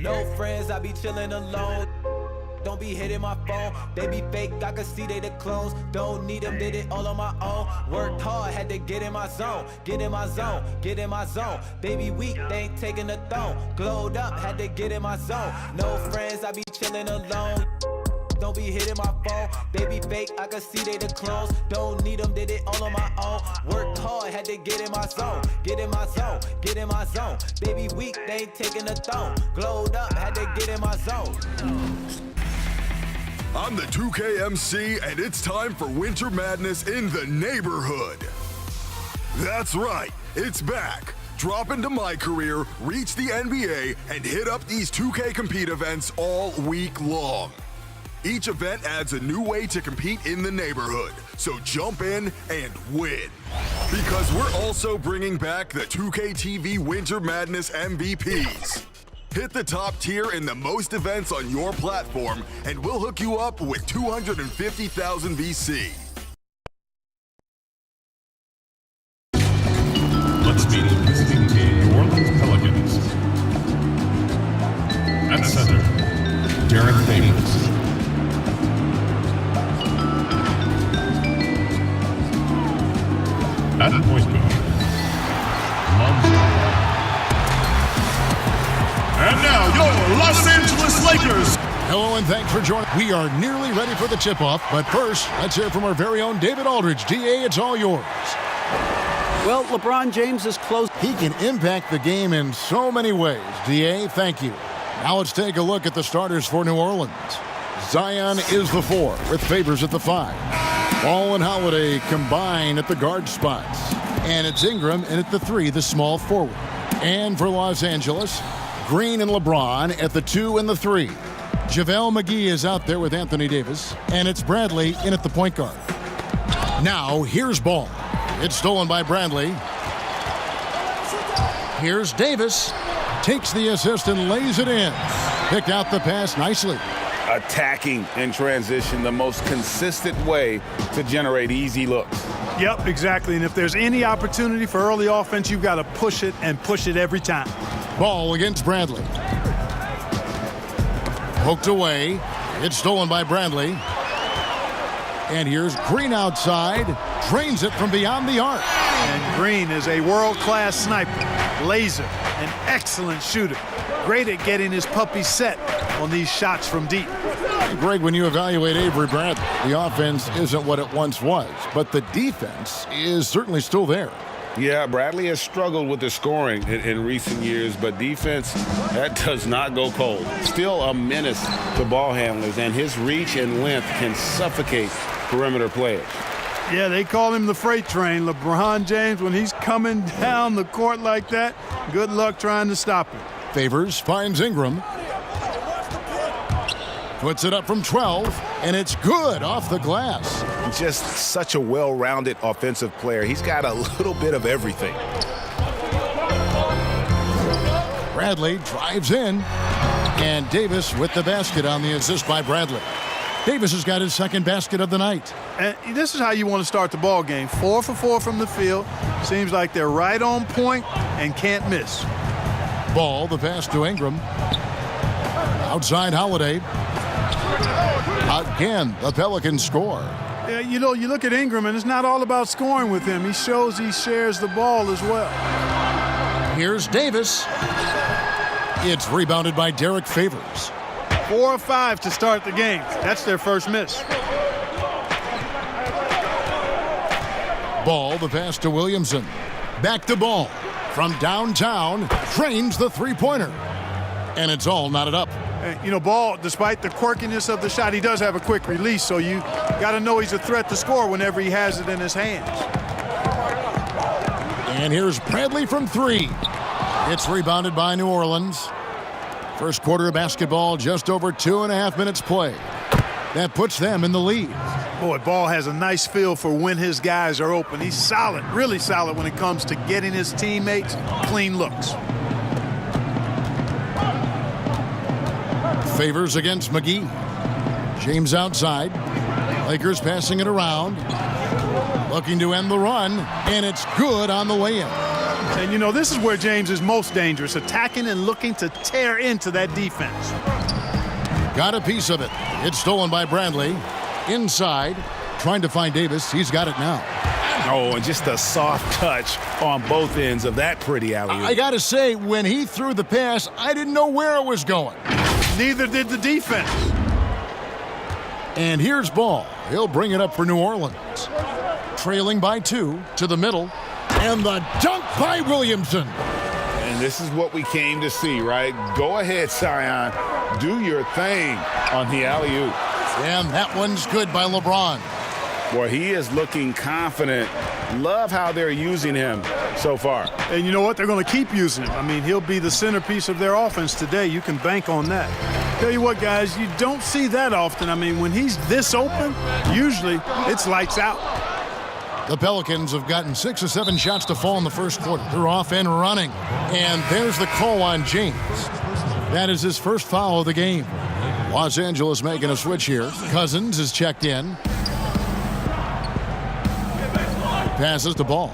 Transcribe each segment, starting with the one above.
No friends, I be chillin' alone. Don't be hitting my phone, they be fake, I can see they the clones. Don't need them, did it all on my own. Worked hard, had to get in my zone. Get in my zone, get in my zone. Baby weak, they ain't taking the throne. Glowed up, had to get in my zone. No friends, I be chilling alone. Don't be hitting my phone, they be fake, I can see they the clones. Don't need them, did it all on my own. Worked hard, had to get in my zone. Get in my zone, get in my zone. Baby weak, they ain't taking the throne. Glowed up, had to get in my zone. I'm the 2KMC, and it's time for Winter Madness in the neighborhood. That's right, it's back. Drop into my career, reach the NBA, and hit up these 2K Compete events all week long. Each event adds a new way to compete in the neighborhood, so jump in and win. Because we're also bringing back the 2K TV Winter Madness MVPs. Hit the top tier in the most events on your platform, and we'll hook you up with 250,000 VC. Let's meet visiting the New Orleans Pelicans. At center, Darren Davis. At point guard, Lonzo. And now, your Los Angeles Lakers. Hello and thanks for joining. We are nearly ready for the tip-off, but first, let's hear from our very own David Aldridge. DA, it's all yours. Well, LeBron James is close. He can impact the game in so many ways. DA, thank you. Now let's take a look at the starters for New Orleans. Zion is the 4, with Favors at the 5. Ball and Holiday combine at the guard spots. And it's Ingram in at the 3, the small forward. And for Los Angeles, Green and LeBron at the 2 and the 3. JaVale McGee is out there with Anthony Davis. And it's Bradley in at the point guard. Now, here's Ball. It's stolen by Bradley. Here's Davis. Takes the assist and lays it in. Picked out the pass nicely. Attacking in transition, the most consistent way to generate easy looks. Yep, exactly. And if there's any opportunity for early offense, you've got to push it and push it every time. Ball against Bradley. Poked away. It's stolen by Bradley. And here's Green outside. Drains it from beyond the arc. And Green is a world-class sniper. Laser. An excellent shooter. Great at getting his puppy set on these shots from deep. Greg, when you evaluate Avery Bradley, the offense isn't what it once was, but the defense is certainly still there. Yeah, Bradley has struggled with the scoring in recent years, but defense, that does not go cold. Still a menace to ball handlers, and his reach and length can suffocate perimeter players. Yeah, they call him the freight train. LeBron James, when he's coming down the court like that, good luck trying to stop him. Favors finds Ingram. Puts it up from 12, and it's good off the glass. Just such a well-rounded offensive player. He's got a little bit of everything. Bradley drives in, and Davis with the basket on the assist by Bradley. Davis has got his second basket of the night. And this is how you want to start the ball game. 4 for 4 from the field. Seems like they're right on point and can't miss. Ball, the pass to Ingram. Outside Holiday. Again, the Pelicans score. Yeah, you know, you look at Ingram, and it's not all about scoring with him. He shows he shares the ball as well. Here's Davis. It's rebounded by Derek Favors. 4 of 5 to start the game. That's their first miss. Ball, the pass to Williamson. Back to Ball. From downtown, trains the three-pointer. And it's all knotted up. You know, Ball, despite the quirkiness of the shot, he does have a quick release, so you got to know he's a threat to score whenever he has it in his hands. And here's Bradley from 3. It's rebounded by New Orleans. First quarter of basketball, just over 2.5 minutes played. That puts them in the lead. Boy, Ball has a nice feel for when his guys are open. He's solid, really solid when it comes to getting his teammates clean looks. Favors against McGee. James outside. Lakers passing it around. Looking to end the run, and it's good on the way in. And, you know, this is where James is most dangerous, attacking and looking to tear into that defense. Got a piece of it. It's stolen by Bradley. Inside, trying to find Davis. He's got it now. Oh, and just a soft touch on both ends of that pretty alley-oop. I got to say, when he threw the pass, I didn't know where it was going. Neither did the defense. And here's ball. He'll bring it up for New Orleans. Trailing by 2 to the middle. And the dunk by Williamson. And this is what we came to see, right? Go ahead, Zion. Do your thing on the alley-oop. And that one's good by LeBron. Boy, he is looking confident. Love how they're using him so far. And you know what? They're going to keep using him. I mean, he'll be the centerpiece of their offense today. You can bank on that. Tell you what, guys, you don't see that often. I mean, when he's this open, usually it's lights out. The Pelicans have gotten 6 or 7 shots to fall in the first quarter. They're off and running. And there's the call on James. That is his first foul of the game. Los Angeles making a switch here. Cousins is checked in. Passes the ball.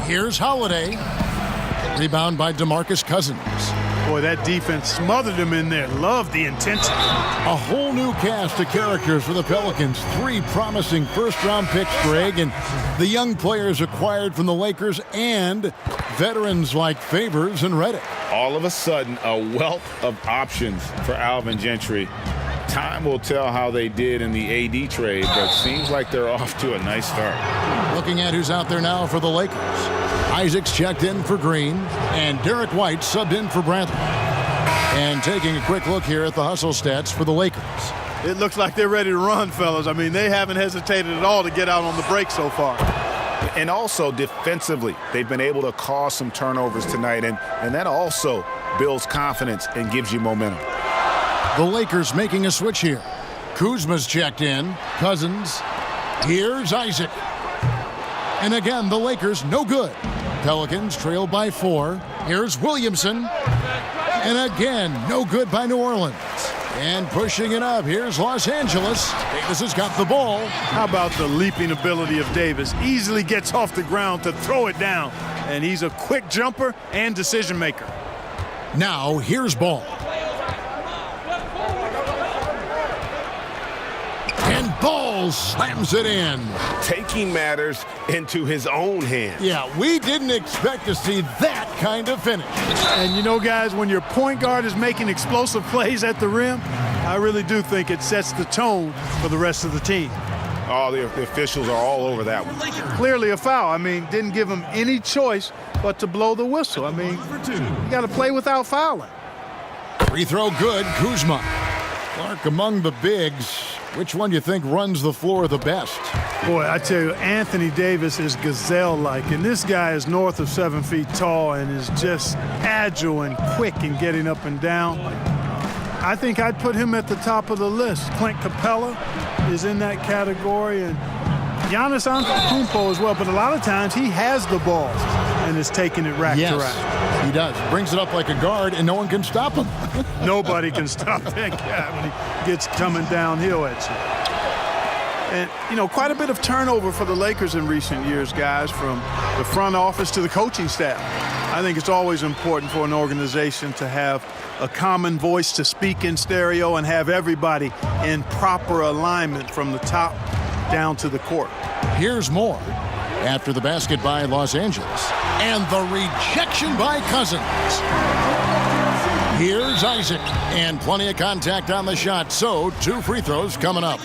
Here's Holiday. Rebound by DeMarcus Cousins. Boy, that defense smothered him in there. Love the intensity. A whole new cast of characters for the Pelicans. 3 promising first-round picks, Greg, and the young players acquired from the Lakers and veterans like Favors and Redick. All of a sudden, a wealth of options for Alvin Gentry. Time will tell how they did in the AD trade, but seems like they're off to a nice start. Looking at who's out there now for the Lakers. Isaac's checked in for Green, and Derek White subbed in for Bradley. And taking a quick look here at the hustle stats for the Lakers. It looks like they're ready to run, fellas. I mean, they haven't hesitated at all to get out on the break so far. And also defensively, they've been able to cause some turnovers tonight, and that also builds confidence and gives you momentum. The Lakers making a switch here. Kuzma's checked in. Cousins. Here's Isaac. And again, the Lakers no good. Pelicans trail by 4. Here's Williamson. And again, no good by New Orleans. And pushing it up, here's Los Angeles. Davis has got the ball. How about the leaping ability of Davis? Easily gets off the ground to throw it down. And he's a quick jumper and decision maker. Now, here's ball. And Ball slams it in. Taking matters into his own hands. Yeah, we didn't expect to see that kind of finish. And you know, guys, when your point guard is making explosive plays at the rim, I really do think it sets the tone for the rest of the team. Oh, the officials are all over that one. Clearly a foul. I mean, didn't give him any choice but to blow the whistle. I mean, you got to play without fouling. Free throw good, Kuzma. Clark among the bigs. Which one do you think runs the floor the best? Boy, I tell you, Anthony Davis is gazelle-like, and this guy is north of 7 feet tall and is just agile and quick in getting up and down. I think I'd put him at the top of the list. Clint Capella is in that category, and Giannis Antetokounmpo as well, but a lot of times he has the ball and is taking it rack to rack. He does. Brings it up like a guard, and no one can stop him. Nobody can stop that guy when he gets coming downhill at you. And, you know, quite a bit of turnover for the Lakers in recent years, guys, from the front office to the coaching staff. I think it's always important for an organization to have a common voice to speak in stereo and have everybody in proper alignment from the top down to the court. Here's more after the basket by Los Angeles. And the rejection by Cousins. Here's Isaac. And plenty of contact on the shot. So 2 free throws coming up.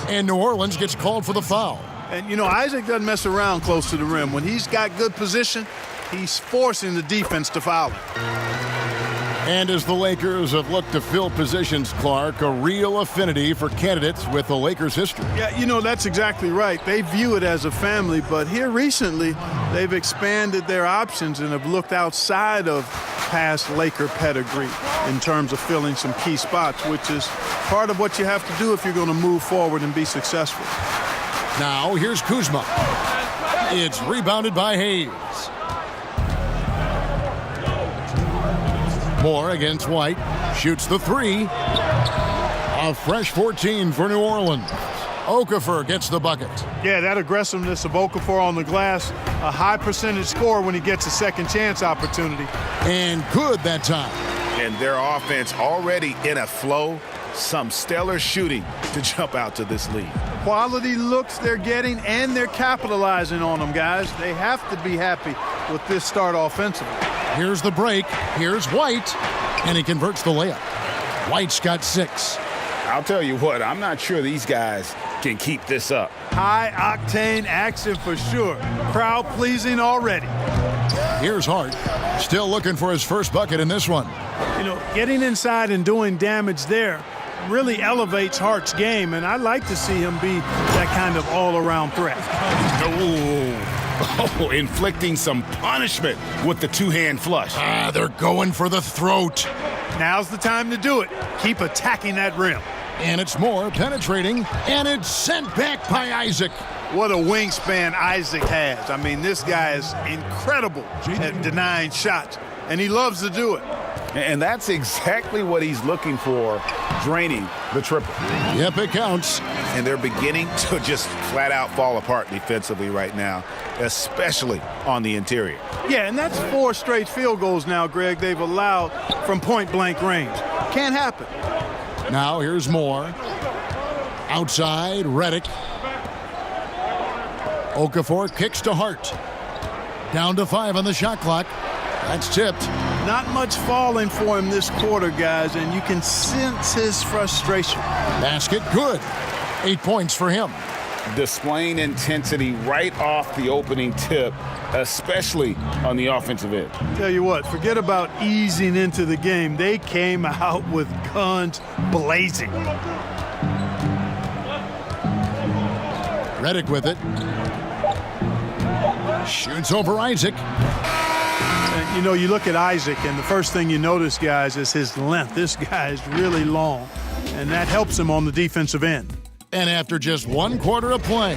And New Orleans gets called for the foul. And, you know, Isaac doesn't mess around close to the rim. When he's got good position, he's forcing the defense to foul him. And as the Lakers have looked to fill positions, Clark, a real affinity for candidates with the Lakers' history. Yeah, you know, that's exactly right. They view it as a family, but here recently, they've expanded their options and have looked outside of past Laker pedigree in terms of filling some key spots, which is part of what you have to do if you're going to move forward and be successful. Now, here's Kuzma. It's rebounded by Hayes. Moore against White. Shoots the 3. A fresh 14 for New Orleans. Okafor gets the bucket. Yeah, that aggressiveness of Okafor on the glass, a high percentage score when he gets a second chance opportunity. And good that time. And their offense already in a flow. Some stellar shooting to jump out to this lead. Quality looks they're getting, and they're capitalizing on them, guys. They have to be happy with this start offensively. Here's the break. Here's White. And he converts the layup. White's got 6. I'll tell you what, I'm not sure these guys can keep this up. High-octane action for sure. Crowd-pleasing already. Here's Hart. Still looking for his first bucket in this one. You know, getting inside and doing damage there really elevates Hart's game, and I like to see him be that kind of all-around threat. Oh, inflicting some punishment with the two-hand flush. They're going for the throat. Now's the time to do it. Keep attacking that rim. And it's more penetrating, and it's sent back by Isaac. What a wingspan Isaac has. I mean, this guy is incredible at denying shots, and he loves to do it. And that's exactly what he's looking for, draining the triple. Yep, it counts. And they're beginning to just flat out fall apart defensively right now, especially on the interior. Yeah, and that's 4 straight field goals now, Greg, they've allowed from point-blank range. Can't happen. Now here's Moore. Outside, Redick. Okafor kicks to Hart. Down to 5 on the shot clock. That's tipped. Not much falling for him this quarter, guys, and you can sense his frustration. Basket good. 8 points for him. Displaying intensity right off the opening tip, especially on the offensive end. Tell you what, forget about easing into the game. They came out with guns blazing. Redick with it. Shoots over Isaac. And, you know, you look at Isaac, and the first thing you notice, guys, is his length. This guy is really long, and that helps him on the defensive end. And after just 1 quarter of play,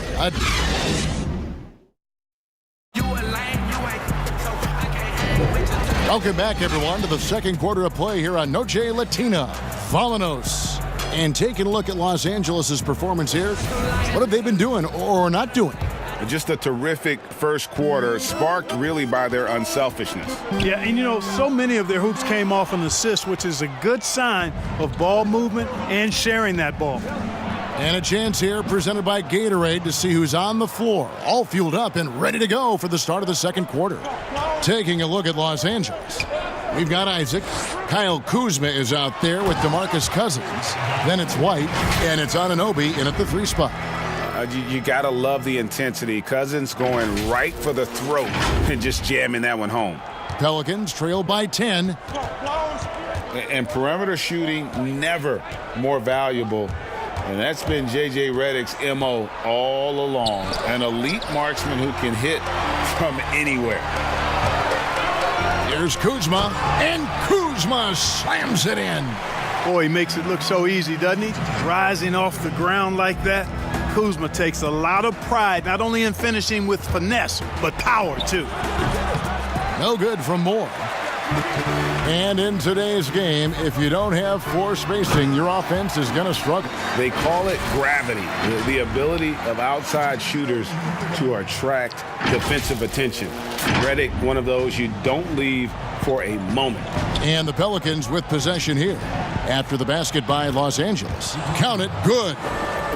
welcome back, everyone, to the second quarter of play here on Noche Latina. Vamanos. And taking a look at Los Angeles' performance here, what have they been doing or not doing? Just a terrific first quarter, sparked really by their unselfishness. Yeah, and you know, so many of their hoops came off an assist, which is a good sign of ball movement and sharing that ball. And a chance here presented by Gatorade to see who's on the floor, all fueled up and ready to go for the start of the second quarter. Taking a look at Los Angeles, we've got Isaac. Kyle Kuzma is out there with DeMarcus Cousins. Then it's White, and it's Anunoby in at the 3 spot. You got to love the intensity. Cousins going right for the throat and just jamming that one home. Pelicans trail by 10. And perimeter shooting never more valuable. And that's been J.J. Redick's M.O. all along. An elite marksman who can hit from anywhere. Here's Kuzma, and Kuzma slams it in. Boy, he makes it look so easy, doesn't he? Rising off the ground like that. Kuzma takes a lot of pride, not only in finishing with finesse, but power, too. No good from Moore. And in today's game, if you don't have floor spacing, your offense is going to struggle. They call it gravity, the ability of outside shooters to attract defensive attention. Redick, one of those you don't leave for a moment. And the Pelicans with possession here after the basket by Los Angeles. Count it, good.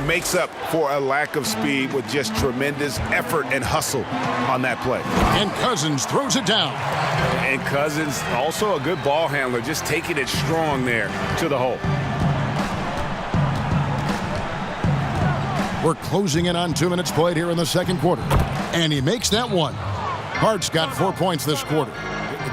Makes up for a lack of speed with just tremendous effort and hustle on that play. And Cousins throws it down. And Cousins, also a good ball handler, just taking it strong there to the hole. We're closing in on 2 minutes played here in the second quarter. And he makes that one. Hart's got 4 points this quarter.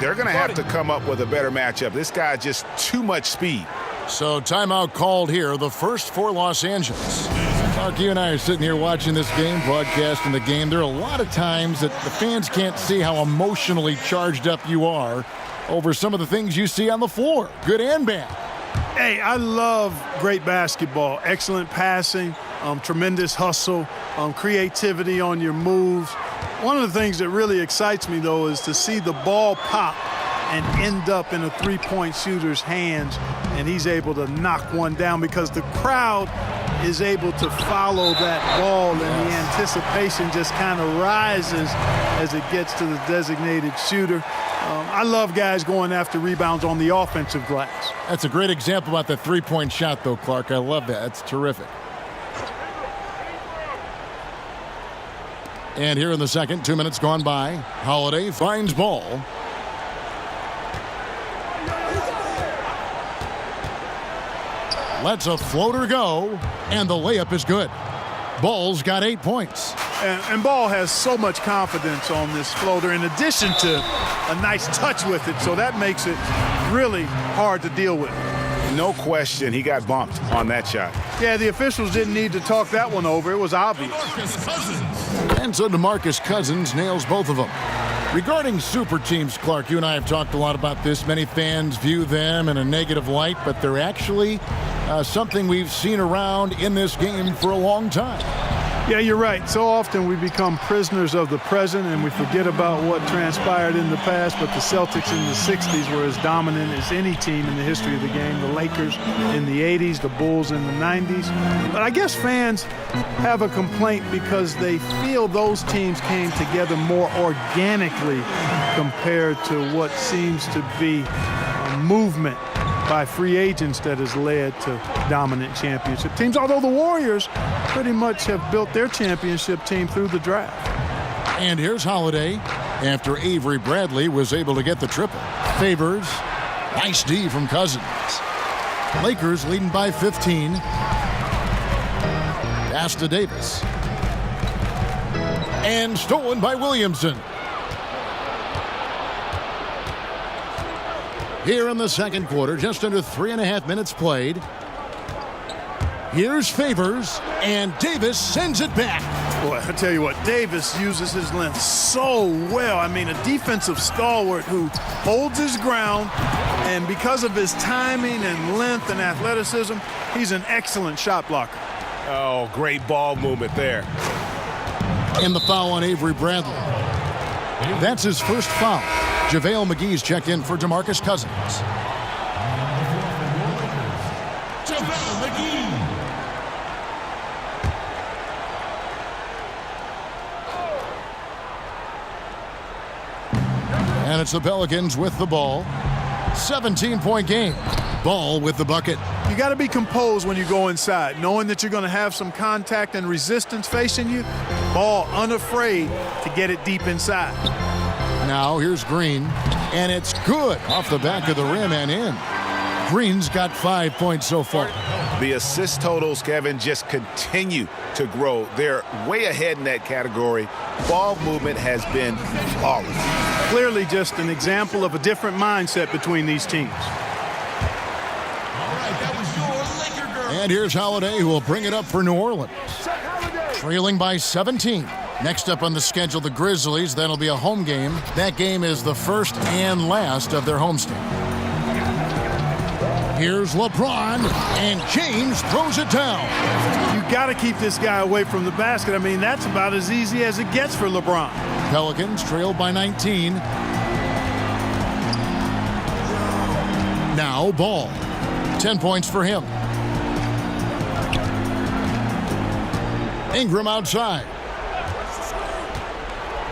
They're going to have to come up with a better matchup. This guy just too much speed. So timeout called here, the first for Los Angeles. Mark, you and I are sitting here watching this game, broadcasting the game. There are a lot of times that the fans can't see how emotionally charged up you are over some of the things you see on the floor, good and bad. Hey, I love great basketball. Excellent passing, tremendous hustle, creativity on your moves. One of the things that really excites me, though, is to see the ball pop and end up in a three-point shooter's hands, and he's able to knock one down because the crowd is able to follow that ball, and the anticipation just kind of rises as it gets to the designated shooter. I love guys going after rebounds on the offensive glass. That's a great example about the three-point shot, though, Clark. I love that. That's terrific. And here in the second, 2 minutes gone by, Holiday finds Ball. Lets a floater go, and the layup is good. Ball's got 8 points. And Ball has so much confidence on this floater in addition to a nice touch with it, so that makes it really hard to deal with. No question, he got bumped on that shot. Yeah, the officials didn't need to talk that one over. It was obvious. And so DeMarcus Cousins nails both of them. Regarding super teams, Clark, you and I have talked a lot about this. Many fans view them in a negative light, but they're actually something we've seen around in this game for a long time. Yeah, you're right. So often we become prisoners of the present and we forget about what transpired in the past, but the Celtics in the 60s were as dominant as any team in the history of the game. The Lakers in the 80s, the Bulls in the 90s. But I guess fans have a complaint because they feel those teams came together more organically compared to what seems to be a movement by free agents that has led to dominant championship teams, although the Warriors pretty much have built their championship team through the draft. And here's Holiday after Avery Bradley was able to get the triple. Favors, nice D from Cousins. Lakers leading by 15. Pass to Davis. And stolen by Williamson. Here in the second quarter, just under 3.5 minutes played. Here's Favors, and Davis sends it back. Boy, I tell you what, Davis uses his length so well. I mean, a defensive stalwart who holds his ground, and because of his timing and length and athleticism, he's an excellent shot blocker. Oh, great ball movement there. And the foul on Avery Bradley. That's his first foul. JaVale McGee's checked in for DeMarcus Cousins. JaVale McGee. And it's the Pelicans with the ball. 17-point game. Ball with the bucket. You got to be composed when you go inside, knowing that you're going to have some contact and resistance facing you. Ball unafraid to get it deep inside. Now here's Green, and it's good off the back of the rim and in. Green's got 5 points so far. The assist totals, Kevin, just continue to grow. They're way ahead in that category. Ball movement has been flawless. Clearly just an example of a different mindset between these teams. And here's Holiday, who will bring it up for New Orleans. Trailing by 17. Next up on the schedule, the Grizzlies. That'll be a home game. That game is the first and last of their homestand. Here's LeBron, and James throws it down. You got to keep this guy away from the basket. I mean, that's about as easy as it gets for LeBron. Pelicans trailed by 19. Now Ball. 10 points for him. Ingram outside.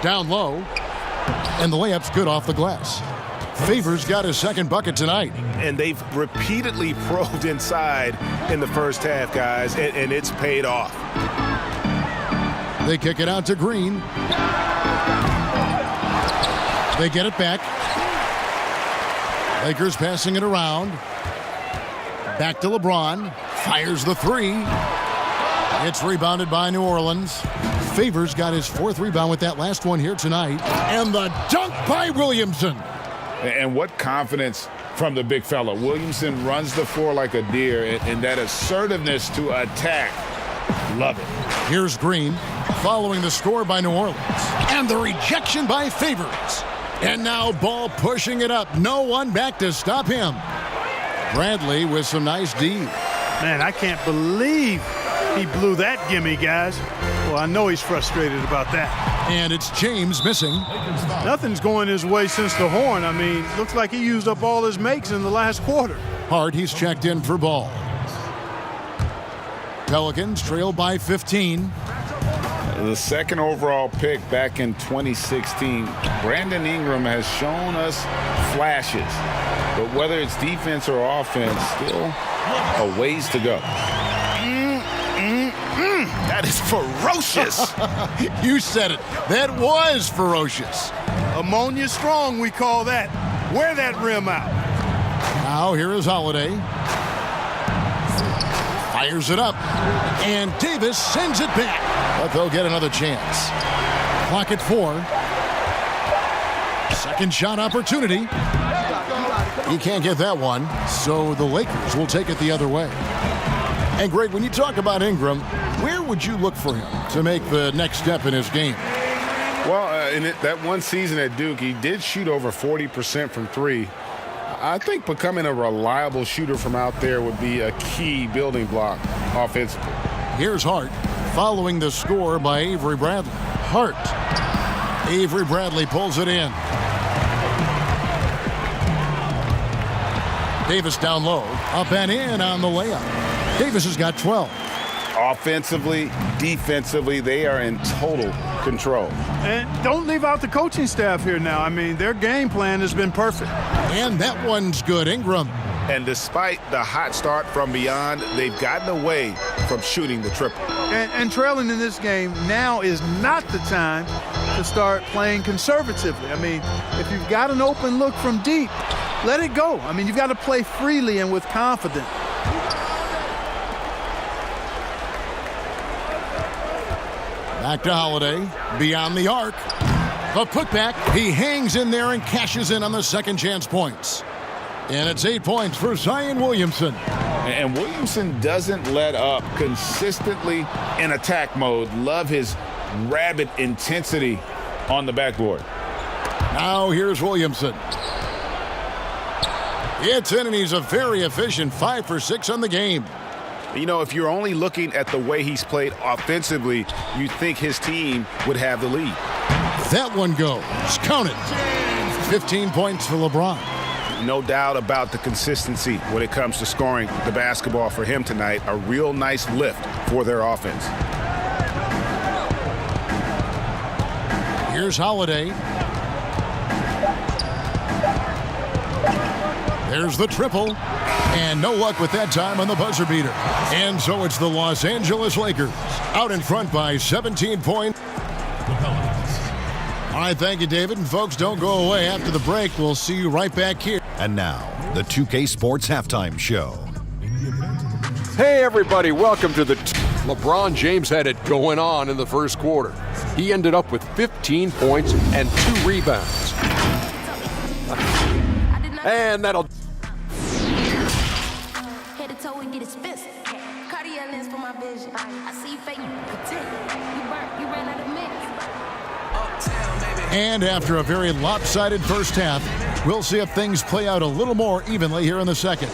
Down low. And the layup's good off the glass. Favors got his second bucket tonight. And they've repeatedly probed inside in the first half, guys, and it's paid off. They kick it out to Green. They get it back. Lakers passing it around. Back to LeBron. Fires the three. It's rebounded by New Orleans. Favors got his fourth rebound with that last one here tonight. And the dunk by Williamson. And what confidence from the big fella. Williamson runs the floor like a deer, and that assertiveness to attack. Love it. Here's Green following the score by New Orleans. And the rejection by Favors. And now Ball pushing it up. No one back to stop him. Bradley with some nice D. Man, I can't believe he blew that gimme, guys. Well, I know he's frustrated about that. And it's James missing. Nothing's going his way since the horn. I mean, looks like he used up all his makes in the last quarter. Hart, he's checked in for Ball. Pelicans trail by 15. The second overall pick back in 2016, Brandon Ingram has shown us flashes. But whether it's defense or offense, still a ways to go. That is ferocious. You said it. That was ferocious. Ammonia strong, we call that. Wear that rim out. Now here is Holiday. Fires it up. And Davis sends it back. But they'll get another chance. Clock at 4. Second shot opportunity. He can't get that one, so the Lakers will take it the other way. And Greg, when you talk about Ingram, where would you look for him to make the next step in his game? Well, in that one season at Duke, he did shoot over 40% from 3. I think becoming a reliable shooter from out there would be a key building block offensively. Here's Hart following the score by Avery Bradley. Hart. Avery Bradley pulls it in. Davis down low. Up and in on the layup. Davis has got 12. Offensively, defensively, they are in total control. And don't leave out the coaching staff here now. I mean, their game plan has been perfect. And that one's good. Ingram. And despite the hot start from beyond, they've gotten away from shooting the triple. And trailing in this game now is not the time to start playing conservatively. I mean, if you've got an open look from deep, let it go. I mean, you've got to play freely and with confidence. Back to Holiday. Beyond the arc. A putback. He hangs in there and cashes in on the second chance points. And it's 8 points for Zion Williamson. And Williamson doesn't let up, consistently in attack mode. Love his rabid intensity on the backboard. Now here's Williamson. It's in, and he's a very efficient 5 for 6 on the game. You know, if you're only looking at the way he's played offensively, you'd think his team would have the lead. That one goes. Count it. 15 points for LeBron. No doubt about the consistency when it comes to scoring the basketball for him tonight. A real nice lift for their offense. Here's Holiday. There's the triple. And no luck with that time on the buzzer beater. And so it's the Los Angeles Lakers out in front by 17 points. All right, thank you, David. And folks, don't go away. After the break, we'll see you right back here. And now, the 2K Sports Halftime Show. Hey, everybody, welcome to the... LeBron James had it going on in the first quarter. He ended up with 15 points and 2 rebounds. And that'll... Head to toe and get expensive. Cartier lens for my vision. I see you fake, you burnt, you ran out of mix. And after a very lopsided first half, we'll see if things play out a little more evenly here in the second.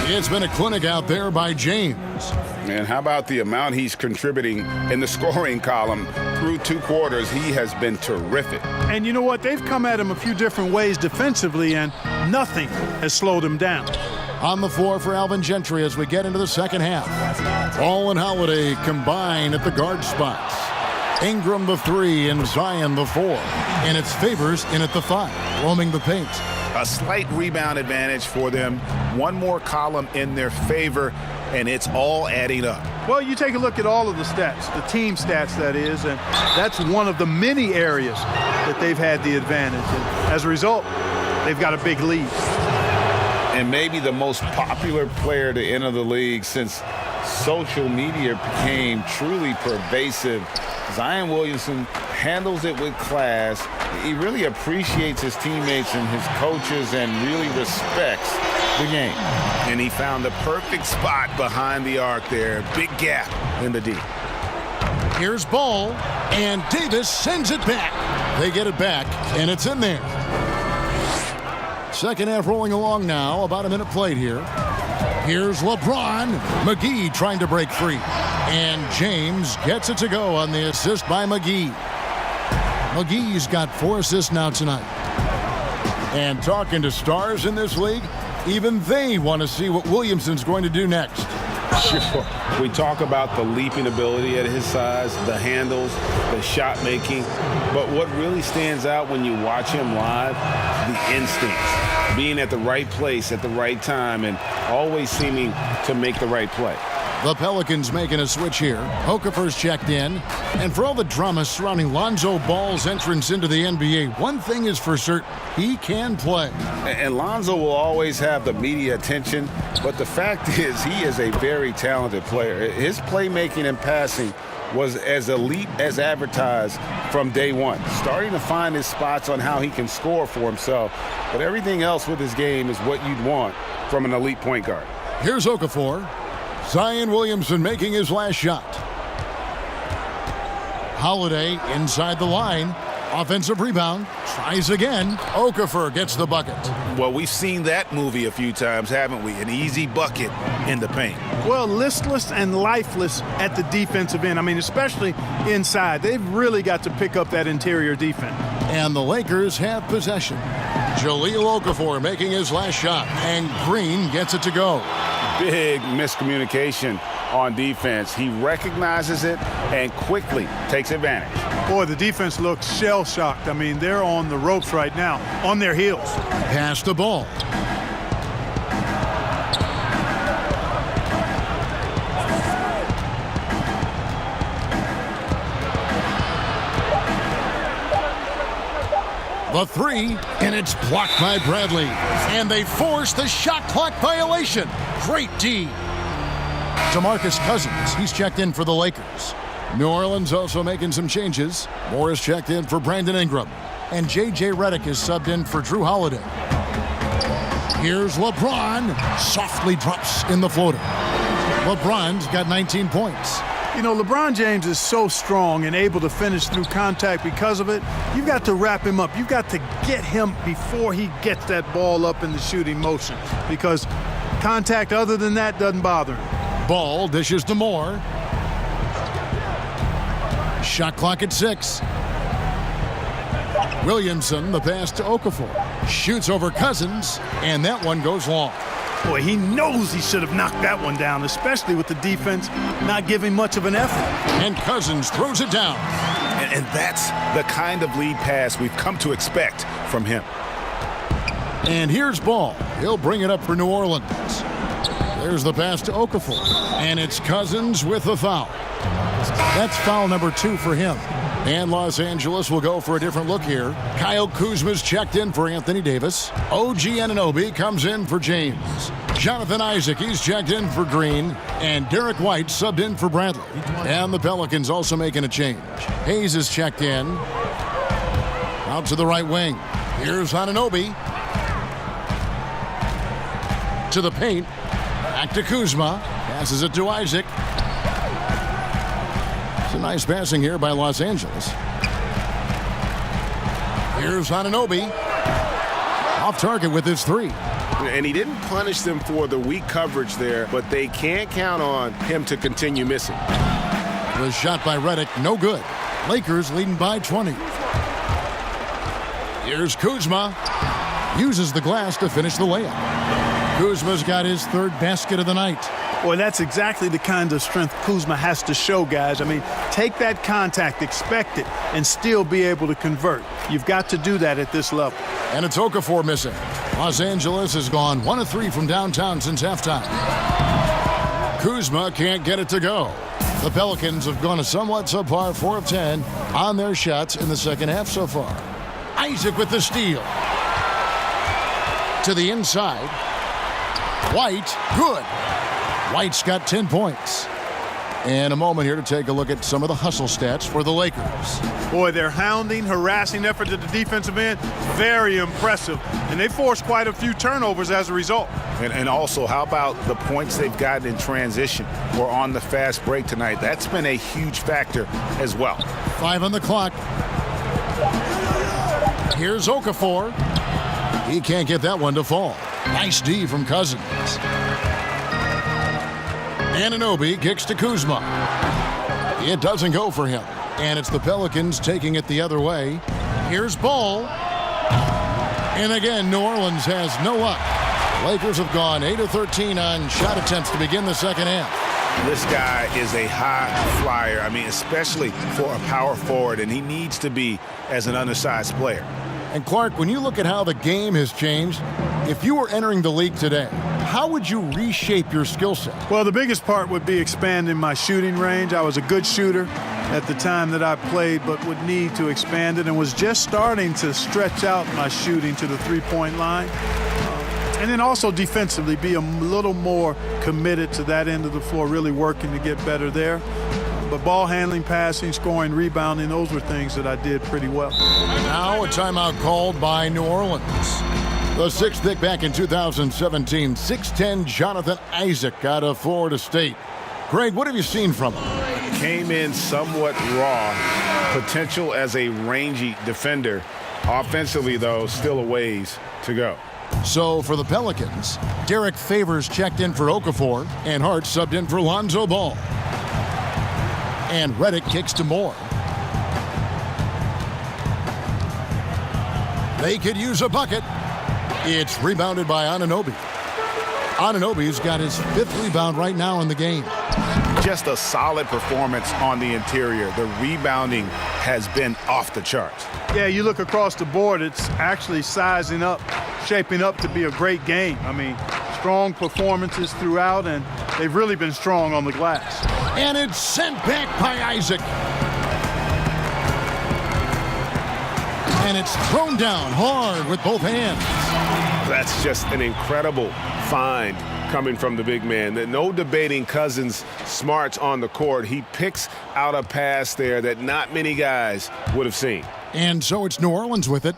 It's been a clinic out there by James. And how about the amount he's contributing in the scoring column through 2 quarters? He has been terrific. And you know what? They've come at him a few different ways defensively, and nothing has slowed him down. On the floor for Alvin Gentry as we get into the second half. Ball and Holiday combine at the guard spots. Ingram the 3 and Zion the 4. And it's Favors in at the 5, roaming the paint. A slight rebound advantage for them. One more column in their favor, and it's all adding up. Well, you take a look at all of the stats, the team stats, that is, and that's one of the many areas that they've had the advantage. And as a result, they've got a big lead. And maybe the most popular player to enter the league since social media became truly pervasive. Zion Williamson handles it with class. He really appreciates his teammates and his coaches and really respects the game. And he found the perfect spot behind the arc there. Big gap in the D. Here's Ball, and Davis sends it back. They get it back, and it's in there. Second half rolling along now. About a minute played here. Here's LeBron. McGee trying to break free. And James gets it to go on the assist by McGee. McGee's got 4 assists now tonight. And talking to stars in this league, even they want to see what Williamson's going to do next. Sure. We talk about the leaping ability at his size, the handles, the shot making, but what really stands out when you watch him live, the instincts, being at the right place at the right time and always seeming to make the right play. The Pelicans making a switch here. Okafor's checked in. And for all the drama surrounding Lonzo Ball's entrance into the NBA, one thing is for certain, he can play. And Lonzo will always have the media attention, but the fact is he is a very talented player. His playmaking and passing was as elite as advertised from day one, starting to find his spots on how he can score for himself. But everything else with his game is what you'd want from an elite point guard. Here's Okafor. Zion Williamson making his last shot. Holiday inside the line. Offensive rebound. Tries again. Okafor gets the bucket. Well, we've seen that movie a few times, haven't we? An easy bucket in the paint. Well, listless and lifeless at the defensive end. I mean, especially inside. They've really got to pick up that interior defense. And the Lakers have possession. Jahlil Okafor making his last shot. And Green gets it to go. Big miscommunication on defense. He recognizes it and quickly takes advantage. Boy, the defense looks shell-shocked. I mean, they're on the ropes right now, on their heels. Pass the ball. The three, and it's blocked by Bradley. And they force the shot clock violation. Great D. DeMarcus Cousins, he's checked in for the Lakers. New Orleans also making some changes. Morris checked in for Brandon Ingram. And J.J. Redick is subbed in for Drew Holiday. Here's LeBron. Softly drops in the floater. LeBron's got 19 points. You know, LeBron James is so strong and able to finish through contact because of it. You've got to wrap him up. You've got to get him before he gets that ball up in the shooting motion, because contact other than that doesn't bother him. Ball dishes to Moore. Shot clock at 6. Williamson, the pass to Okafor. Shoots over Cousins, and that one goes long. Boy, he knows he should have knocked that one down, especially with the defense not giving much of an effort. And Cousins throws it down. And that's the kind of lead pass we've come to expect from him. And here's Ball. He'll bring it up for New Orleans. There's the pass to Okafor. And it's Cousins with the foul. That's foul number 2 for him. And Los Angeles will go for a different look here. Kyle Kuzma's checked in for Anthony Davis. OG Anunoby comes in for James. Jonathan Isaac, he's checked in for Green. And Derek White subbed in for Bradley. And the Pelicans also making a change. Hayes is checked in. Out to the right wing. Here's Anunoby. To the paint. Back to Kuzma. Passes it to Isaac. It's a nice passing here by Los Angeles. Here's Anunoby. Off target with his 3. And he didn't punish them for the weak coverage there, but they can't count on him to continue missing. The shot by Redick, no good. Lakers leading by 20. Here's Kuzma. Uses the glass to finish the layup. Kuzma's got his 3rd basket of the night. Boy, that's exactly the kind of strength Kuzma has to show, guys. I mean, take that contact, expect it, and still be able to convert. You've got to do that at this level. And it's Okafor missing. Los Angeles has gone 1 of 3 from downtown since halftime. Kuzma can't get it to go. The Pelicans have gone a somewhat subpar 4 of 10 on their shots in the second half so far. Isaac with the steal. To the inside. White, good. White's got 10 points. And a moment here to take a look at some of the hustle stats for the Lakers. Boy, their hounding, harassing effort at the defensive end, very impressive. And they forced quite a few turnovers as a result. And also, how about the points they've gotten in transition or on the fast break tonight? That's been a huge factor as well. 5 on the clock. Here's Okafor. He can't get that one to fall. Nice D from Cousins. Anunoby kicks to Kuzma. It doesn't go for him. And it's the Pelicans taking it the other way. Here's Ball. And again, New Orleans has no luck. Lakers have gone 8 of 13 on shot attempts to begin the second half. This guy is a high flyer. I mean, especially for a power forward, and he needs to be as an undersized player. And Clark, when you look at how the game has changed, if you were entering the league today, how would you reshape your skill set? Well, the biggest part would be expanding my shooting range. I was a good shooter at the time that I played, but would need to expand it and was just starting to stretch out my shooting to the three-point line. And then also defensively be a little more committed to that end of the floor, really working to get better there. But ball handling, passing, scoring, rebounding, those were things that I did pretty well. Now a timeout called by New Orleans. The sixth pick back in 2017, 6'10" Jonathan Isaac out of Florida State. Greg, what have you seen from him? Came in somewhat raw, potential as a rangy defender. Offensively, though, still a ways to go. So for the Pelicans, Derek Favors checked in for Okafor, and Hart subbed in for Lonzo Ball. And Redick kicks to Moore. They could use a bucket. It's rebounded by Anunoby. Anunoby's got his 5th rebound right now in the game. Just a solid performance on the interior. The rebounding has been off the charts. Yeah, you look across the board, it's actually sizing up, shaping up to be a great game. I mean, strong performances throughout, and they've really been strong on the glass. And it's sent back by Isaac. And it's thrown down hard with both hands. That's just an incredible find coming from the big man. No debating Cousins' smarts on the court. He picks out a pass there that not many guys would have seen. And so it's New Orleans with it,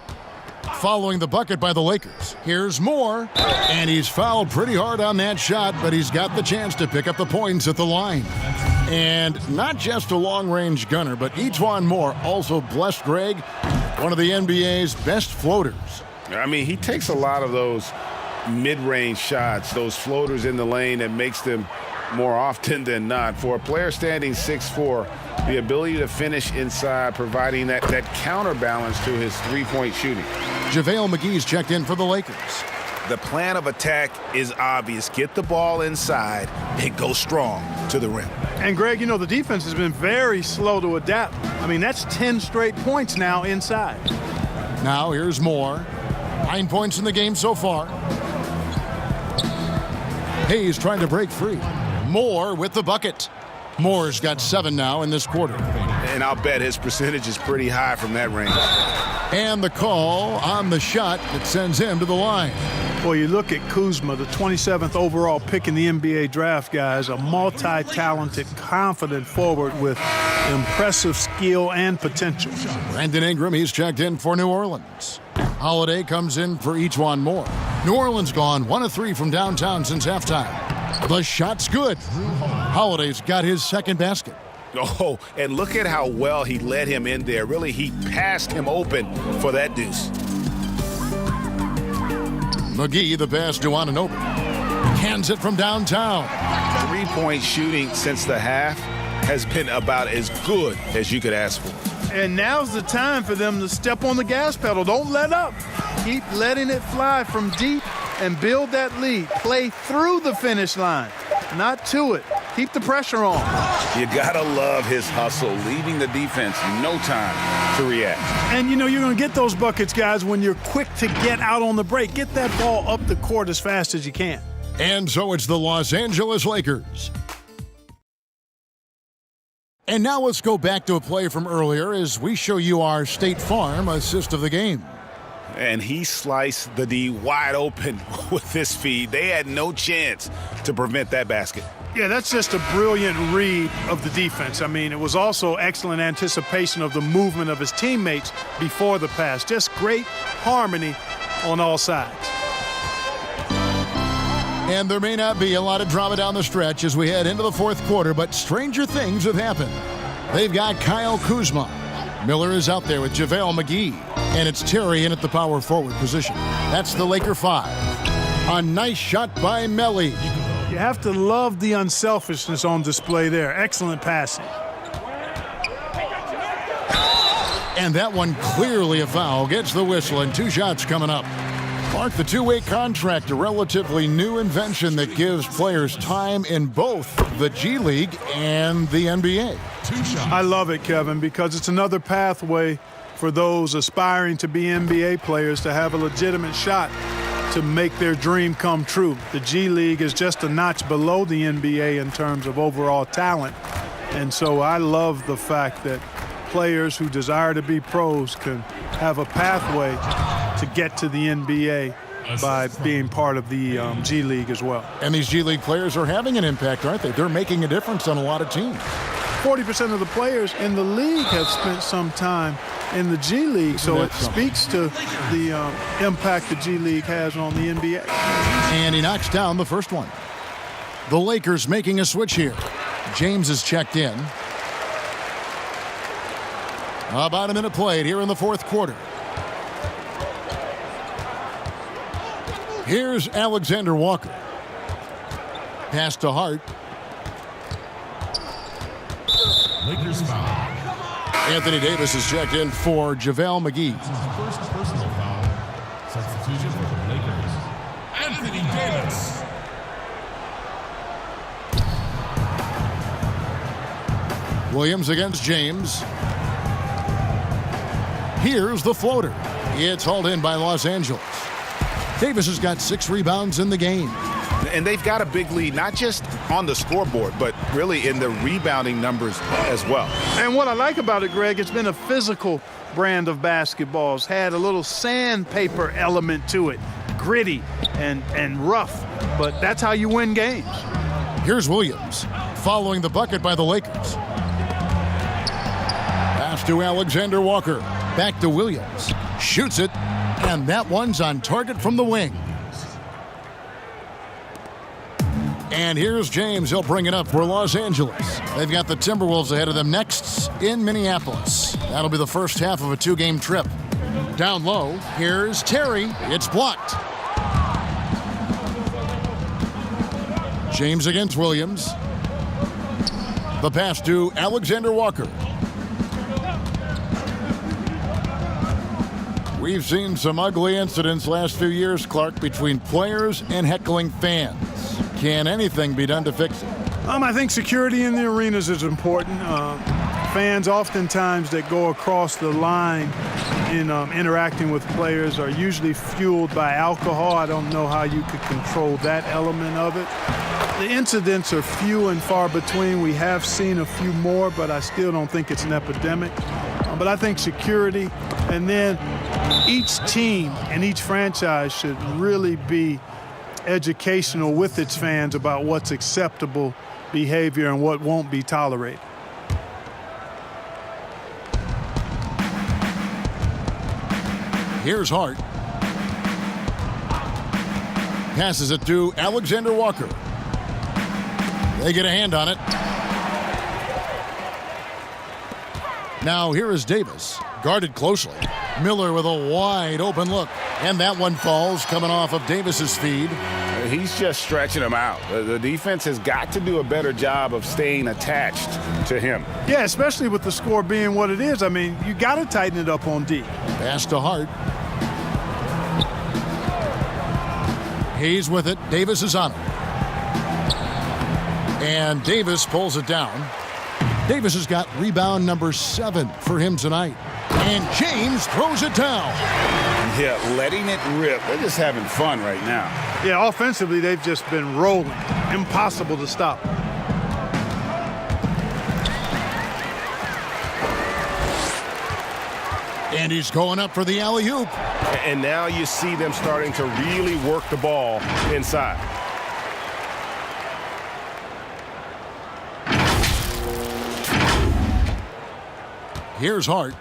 following the bucket by the Lakers. Here's Moore, and he's fouled pretty hard on that shot, but he's got the chance to pick up the points at the line. And not just a long-range gunner, but E'Twaun Moore also blessed Greg, one of the NBA's best floaters. I mean, he takes a lot of those mid-range shots, those floaters in the lane that makes them more often than not. For a player standing 6'4", the ability to finish inside, providing that counterbalance to his three-point shooting. JaVale McGee's checked in for the Lakers. The plan of attack is obvious. Get the ball inside and go strong to the rim. And, Greg, you know, the defense has been very slow to adapt. I mean, that's 10 straight points now inside. Now here's Moore. 9 points in the game so far. Hayes trying to break free. Moore with the bucket. Moore's got 7 now in this quarter. And I'll bet his percentage is pretty high from that range. And the call on the shot that sends him to the line. Well, you look at Kuzma, the 27th overall pick in the NBA draft, guys, a multi-talented, confident forward with impressive skill and potential. Brandon Ingram, he's checked in for New Orleans. Holiday comes in for E'Twaun Moore. New Orleans gone 1 of 3 from downtown since halftime. The shot's good. Holiday's got his second basket. Oh, and look at how well he led him in there. Really, he passed him open for that deuce. McGee, the pass to Anunoby. Hands it from downtown. Three-point shooting since the half has been about as good as you could ask for. And now's the time for them to step on the gas pedal. Don't let up. Keep letting it fly from deep and build that lead. Play through the finish line, not to it. Keep the pressure on. You gotta love his hustle, leaving the defense no time to react. And you know you're gonna get those buckets, guys, when you're quick to get out on the break. Get that ball up the court as fast as you can. And so it's the Los Angeles Lakers. And now let's go back to a play from earlier as we show you our State Farm assist of the game. And he sliced the D wide open with his feed. They had no chance to prevent that basket. Yeah, that's just a brilliant read of the defense. I mean, it was also excellent anticipation of the movement of his teammates before the pass. Just great harmony on all sides. And there may not be a lot of drama down the stretch as we head into the fourth quarter, but stranger things have happened. They've got Kyle Kuzma. Miller is out there with JaVale McGee. And it's Terry in at the power forward position. That's the Laker 5. A nice shot by Melly. You have to love the unselfishness on display there. Excellent passing. And that one clearly a foul. Gets the whistle and 2 shots coming up. Mark, the two-way contract, a relatively new invention that gives players time in both the G League and the NBA. I love it, Kevin, because it's another pathway for those aspiring to be NBA players to have a legitimate shot to make their dream come true. The G League is just a notch below the NBA in terms of overall talent. And so I love the fact that players who desire to be pros can have a pathway to get to the NBA by being part of the G League as well. And these G League players are having an impact, aren't they? They're making a difference on a lot of teams. 40% of the players in the league have spent some time in the G League, so it speaks to the impact the G League has on the NBA. And he knocks down the first one. The Lakers making a switch here. James is checked in. About a minute played here in the fourth quarter. Here's Alexander Walker. Pass to Hart. Lakers foul. Anthony Davis is checked in for JaVale McGee. This is the first personal foul. Substitution for the Lakers. Anthony Davis. Williams against James. Here's the floater. It's hauled in by Los Angeles. Davis has got 6 rebounds in the game. And they've got a big lead, not just on the scoreboard, but really in the rebounding numbers as well. And what I like about it, Greg, it's been a physical brand of basketball. It's had a little sandpaper element to it, gritty and rough, but that's how you win games. Here's Williams, following the bucket by the Lakers. Pass to Alexander Walker. Back to Williams. Shoots it, and that one's on target from the wing. And here's James. He'll bring it up for Los Angeles. They've got the Timberwolves ahead of them next in Minneapolis. That'll be the first half of a 2-game trip. Down low, here's Terry. It's blocked. James against Williams. The pass to Alexander Walker. We've seen some ugly incidents last few years, Clark, between players and heckling fans. Can anything be done to fix it? I think security in the arenas is important. Fans oftentimes that go across the line in interacting with players are usually fueled by alcohol. I don't know how you could control that element of it. The incidents are few and far between. We have seen a few more, but I still don't think it's an epidemic. But I think security, and then each team and each franchise should really be educational with its fans about what's acceptable behavior and what won't be tolerated. Here's Hart. Passes it to Alexander Walker. They get a hand on it. Now here is Davis, guarded closely. Miller with a wide open look. And that one falls, coming off of Davis's feed. He's just stretching him out. The defense has got to do a better job of staying attached to him. Yeah, especially with the score being what it is. I mean, you got to tighten it up on D. Pass to Hart. He's with it. Davis is on it. And Davis pulls it down. Davis has got rebound number 7 for him tonight. And James throws it down. Yeah, letting it rip. They're just having fun right now. Yeah, offensively, they've just been rolling. Impossible to stop. And he's going up for the alley-oop. And now you see them starting to really work the ball inside. Here's Hart.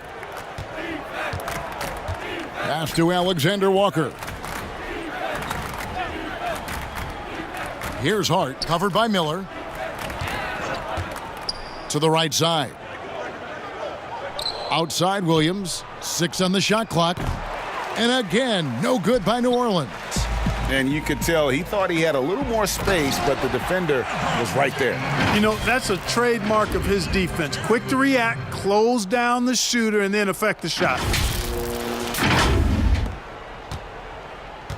Pass to Alexander Walker. Here's Hart, covered by Miller. To the right side. Outside Williams, 6 on the shot clock. And again, no good by New Orleans. And you could tell he thought he had a little more space, but the defender was right there. You know, that's a trademark of his defense. Quick to react, close down the shooter, and then affect the shot.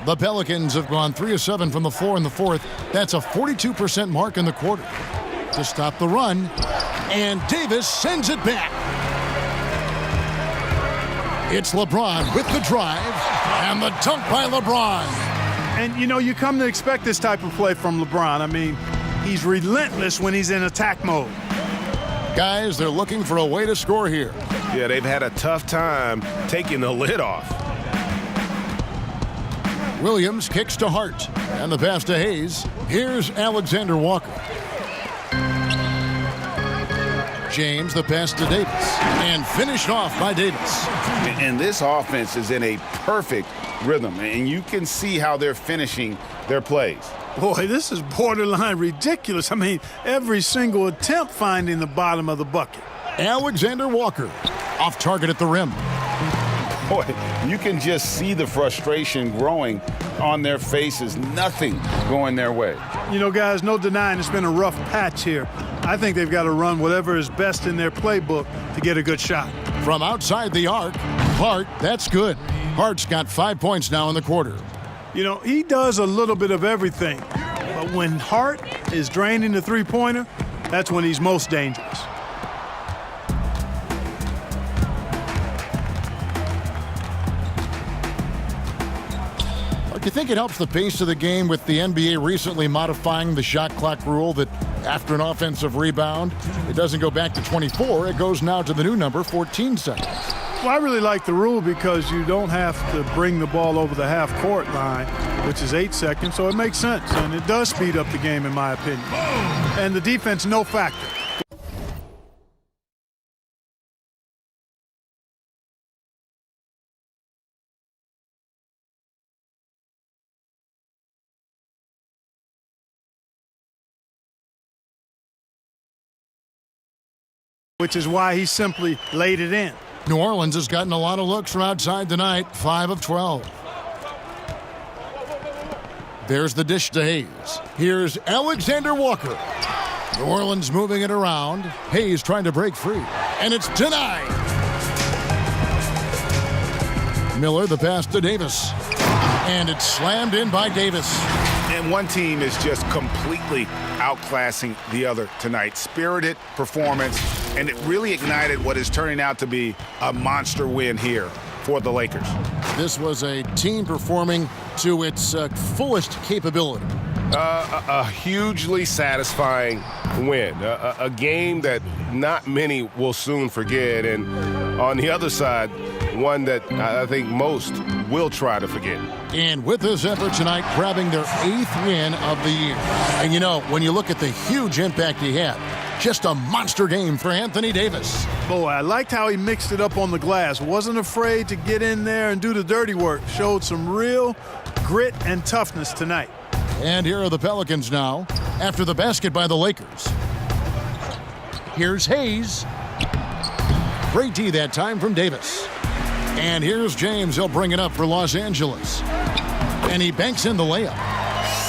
The Pelicans have gone 3 of 7 from the floor in the fourth. That's a 42% mark in the quarter. To stop the run, and Davis sends it back. It's LeBron with the drive, and the dunk by LeBron. And, you know, you come to expect this type of play from LeBron. I mean, he's relentless when he's in attack mode. Guys, they're looking for a way to score here. Yeah, they've had a tough time taking the lid off. Williams kicks to Hart, and the pass to Hayes. Here's Alexander Walker. James, the pass to Davis, and finished off by Davis. And this offense is in a perfect rhythm, and you can see how they're finishing their plays. Boy, this is borderline ridiculous. I mean, every single attempt finding the bottom of the bucket. Alexander Walker, off target at the rim. Boy, you can just see the frustration growing on their faces. Nothing going their way. You know, guys, no denying it's been a rough patch here. I think they've got to run whatever is best in their playbook to get a good shot. From outside the arc, Hart, that's good. Hart's got 5 points now in the quarter. You know, he does a little bit of everything. But when Hart is draining the three-pointer, that's when he's most dangerous. Do you think it helps the pace of the game with the NBA recently modifying the shot clock rule that after an offensive rebound, it doesn't go back to 24, it goes now to the new number, 14 seconds? Well, I really like the rule because you don't have to bring the ball over the half-court line, which is 8 seconds, so it makes sense, and it does speed up the game, in my opinion. And the defense, no factor. Which is why he simply laid it in. New Orleans has gotten a lot of looks from outside tonight, 5 of 12. There's the dish to Hayes. Here's Alexander Walker. New Orleans moving it around. Hayes trying to break free, and it's denied. Miller, the pass to Davis, and it's slammed in by Davis. And one team is just completely outclassing the other tonight. Spirited performance, and it really ignited what is turning out to be a monster win here for the Lakers. This was a team performing to its fullest capability. A hugely satisfying win. A game that not many will soon forget. And on the other side, one that I think most will try to forget. And with this effort tonight, grabbing their 8th win of the year. And you know, when you look at the huge impact he had, just a monster game for Anthony Davis. Boy, I liked how he mixed it up on the glass. Wasn't afraid to get in there and do the dirty work. Showed some real grit and toughness tonight. And here are the Pelicans now, after the basket by the Lakers. Here's Hayes. Great D that time from Davis. And here's James. He'll bring it up for Los Angeles. And he banks in the layup.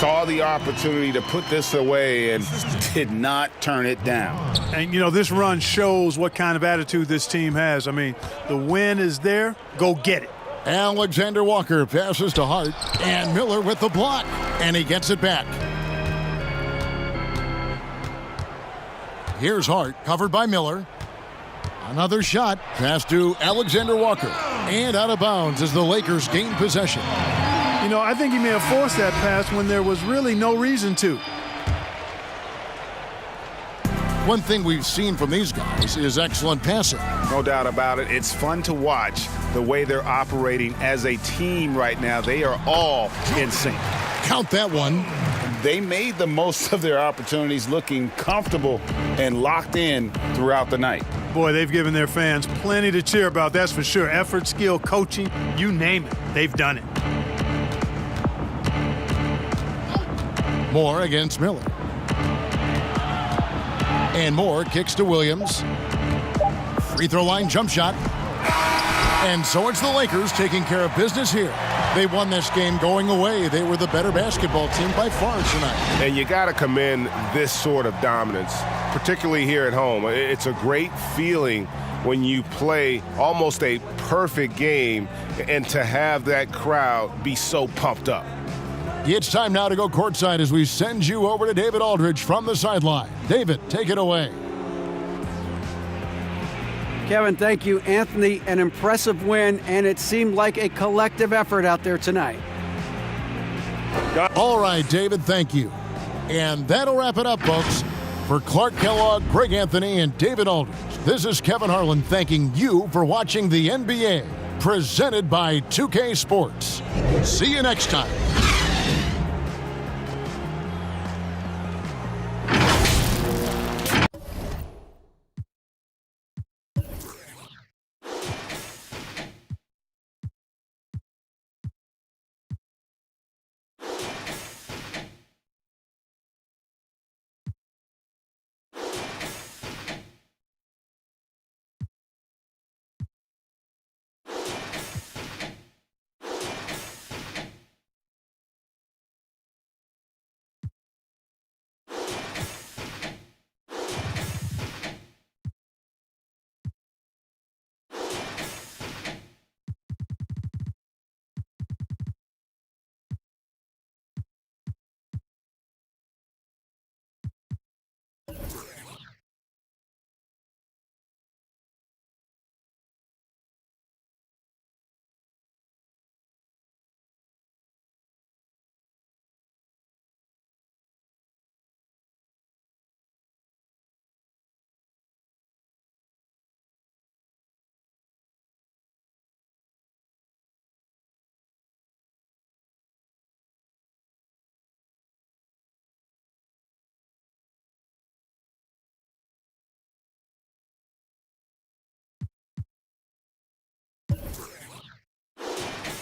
Saw the opportunity to put this away and did not turn it down. And, you know, this run shows what kind of attitude this team has. I mean, the win is there. Go get it. Alexander Walker passes to Hart, and Miller with the block, and he gets it back. Here's Hart, covered by Miller. Another shot, pass to Alexander Walker, and out of bounds as the Lakers gain possession. You know, I think he may have forced that pass when there was really no reason to. One thing we've seen from these guys is excellent passing. No doubt about it. It's fun to watch the way they're operating as a team right now. They are all in sync. Count that one. They made the most of their opportunities, looking comfortable and locked in throughout the night. Boy, they've given their fans plenty to cheer about, that's for sure. Effort, skill, coaching, you name it. They've done it. Moore against Miller. And Moore kicks to Williams. Free throw line jump shot. And so it's the Lakers taking care of business here. They won this game going away. They were the better basketball team by far tonight. And you got to commend this sort of dominance, particularly here at home. It's a great feeling when you play almost a perfect game and to have that crowd be so pumped up. It's time now to go courtside as we send you over to David Aldridge from the sideline. David, take it away. Kevin, thank you. Anthony, an impressive win, and it seemed like a collective effort out there tonight. All right, David, thank you. And that'll wrap it up, folks. For Clark Kellogg, Greg Anthony, and David Aldridge, this is Kevin Harlan thanking you for watching the NBA, presented by 2K Sports. See you next time.